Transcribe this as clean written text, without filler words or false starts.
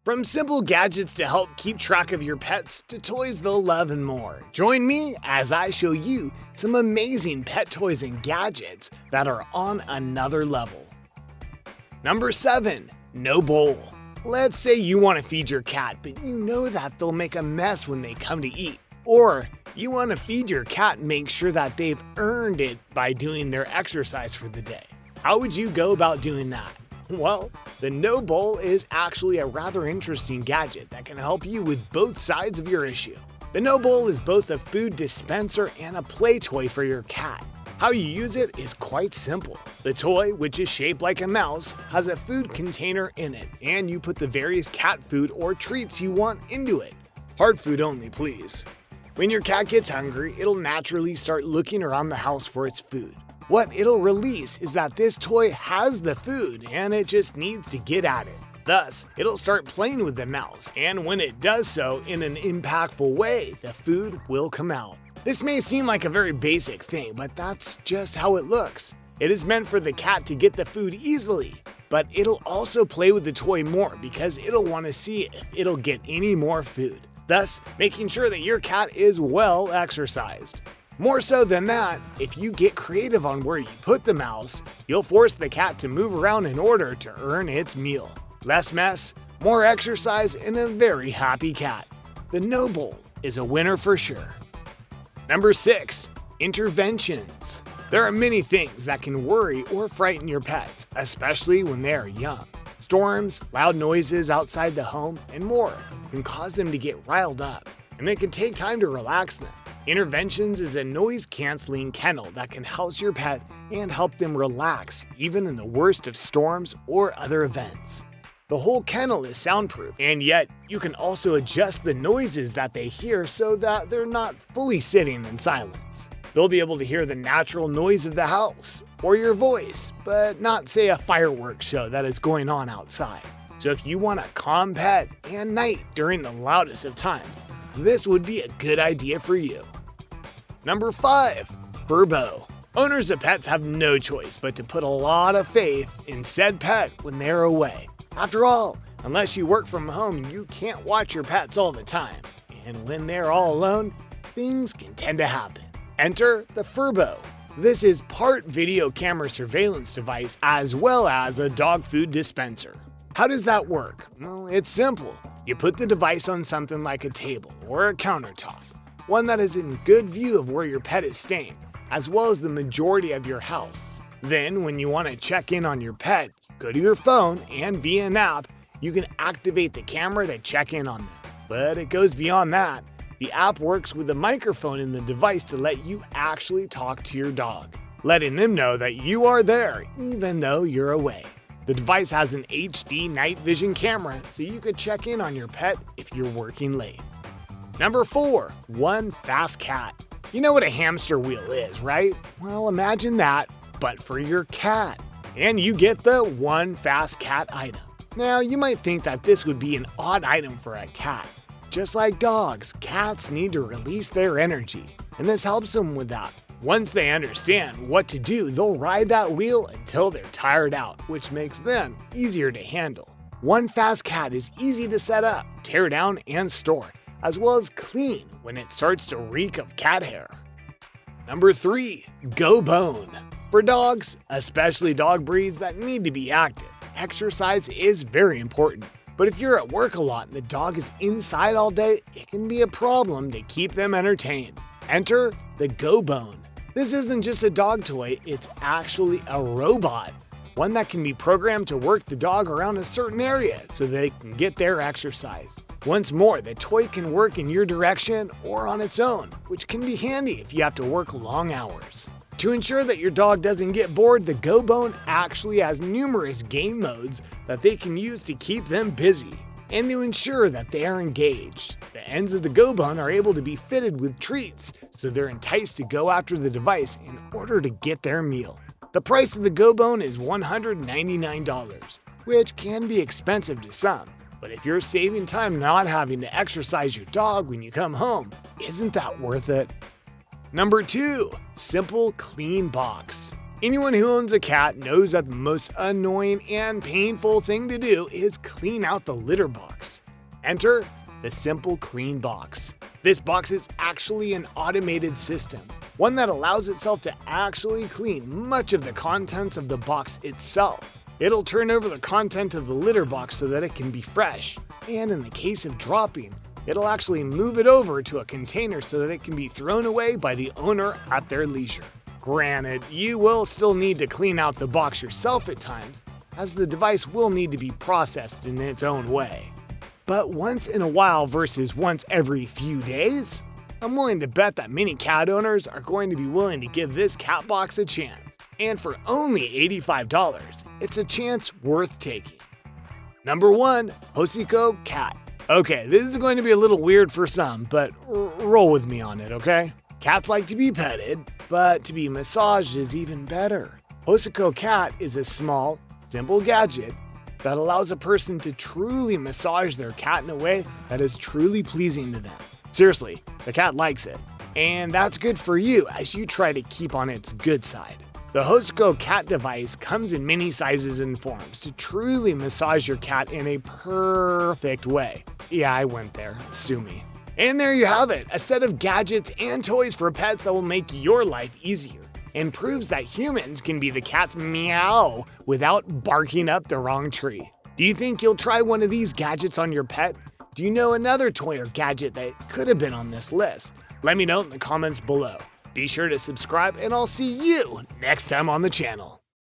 From simple gadgets to help keep track of your pets to toys they'll love and more. Join me as I show you some amazing pet toys and gadgets that are on another level. Number 7. No bowl. Let's say you want to feed your cat, but you know that they'll make a mess when they come to eat. Or you want to feed your cat and make sure that they've earned it by doing their exercise for the day. How would you go about doing that? Well, the No Bowl is actually a rather interesting gadget that can help you with both sides of your issue. The No Bowl is both a food dispenser and a play toy for your cat. How you use it is quite simple. The toy, which is shaped like a mouse, has a food container in it, and you put the various cat food or treats you want into it. Hard food only, please. When your cat gets hungry, it'll naturally start looking around the house for its food. What it'll release is that this toy has the food and it just needs to get at it. Thus, it'll start playing with the mouse, and when it does so in an impactful way, the food will come out. This may seem like a very basic thing, but that's just how it looks. It is meant for the cat to get the food easily, but it'll also play with the toy more because it'll want to see if it'll get any more food, thus making sure that your cat is well exercised. More so than that, if you get creative on where you put the mouse, you'll force the cat to move around in order to earn its meal. Less mess, more exercise, and a very happy cat. The No Bowl is a winner for sure. Number 6. Interventions. There are many things that can worry or frighten your pets, especially when they are young. Storms, loud noises outside the home, and more can cause them to get riled up, and it can take time to relax them. Interventions is a noise-canceling kennel that can house your pet and help them relax even in the worst of storms or other events. The whole kennel is soundproof, and yet you can also adjust the noises that they hear so that they're not fully sitting in silence. They'll be able to hear the natural noise of the house or your voice, but not say a fireworks show that is going on outside. So if you want a calm pet and night during the loudest of times, this would be a good idea for you. Number 5. Furbo. Owners of pets have no choice but to put a lot of faith in said pet when they're away. After all, unless you work from home, you can't watch your pets all the time. And when they're all alone, things can tend to happen. Enter the Furbo. This is part video camera surveillance device as well as a dog food dispenser. How does that work? Well, it's simple. You put the device on something like a table or a countertop, one that is in good view of where your pet is staying, as well as the majority of your house. Then, when you want to check in on your pet, go to your phone and via an app, you can activate the camera to check in on them. But it goes beyond that. The app works with a microphone in the device to let you actually talk to your dog, letting them know that you are there even though you're away. The device has an HD night vision camera, so you could check in on your pet if you're working late. Number 4. One Fast Cat. You know what a hamster wheel is, right? Well, imagine that, but for your cat. And you get the One Fast Cat item. Now, you might think that this would be an odd item for a cat. Just like dogs, cats need to release their energy, and this helps them with that. Once they understand what to do, they'll ride that wheel until they're tired out, which makes them easier to handle. One Fast Cat is easy to set up, tear down, and store, as well as clean when it starts to reek of cat hair. Number 3. Go Bone. For dogs, especially dog breeds that need to be active, exercise is very important. But if you're at work a lot and the dog is inside all day, it can be a problem to keep them entertained. Enter the Go Bone. This isn't just a dog toy, it's actually a robot. One that can be programmed to work the dog around a certain area so they can get their exercise. Once more, the toy can work in your direction or on its own, which can be handy if you have to work long hours. To ensure that your dog doesn't get bored, the Go Bone actually has numerous game modes that they can use to keep them busy and to ensure that they are engaged. The ends of the Go Bone are able to be fitted with treats, so they're enticed to go after the device in order to get their meal. The price of the Go Bone is $199, which can be expensive to some. But if you're saving time not having to exercise your dog when you come home, isn't that worth it? Number 2. Simple Clean Box. Anyone who owns a cat knows that the most annoying and painful thing to do is clean out the litter box. Enter the Simple Clean Box. This box is actually an automated system, one that allows itself to actually clean much of the contents of the box itself. It'll turn over the content of the litter box so that it can be fresh, and in the case of dropping, it'll actually move it over to a container so that it can be thrown away by the owner at their leisure. Granted, you will still need to clean out the box yourself at times, as the device will need to be processed in its own way. But once in a while versus once every few days, I'm willing to bet that many cat owners are going to be willing to give this cat box a chance. And for only $85, it's a chance worth taking. Number 1, Hosiko Cat. Okay, this is going to be a little weird for some, but roll with me on it, okay? Cats like to be petted, but to be massaged is even better. Hosiko Cat is a small, simple gadget that allows a person to truly massage their cat in a way that is truly pleasing to them. Seriously, the cat likes it. And that's good for you as you try to keep on its good side. The Hosiko Cat device comes in many sizes and forms to truly massage your cat in a perfect way. Yeah, I went there. Sue me. And there you have it, a set of gadgets and toys for pets that will make your life easier and proves that humans can be the cat's meow without barking up the wrong tree. Do you think you'll try one of these gadgets on your pet? Do you know another toy or gadget that could have been on this list? Let me know in the comments below. Be sure to subscribe and I'll see you next time on the channel.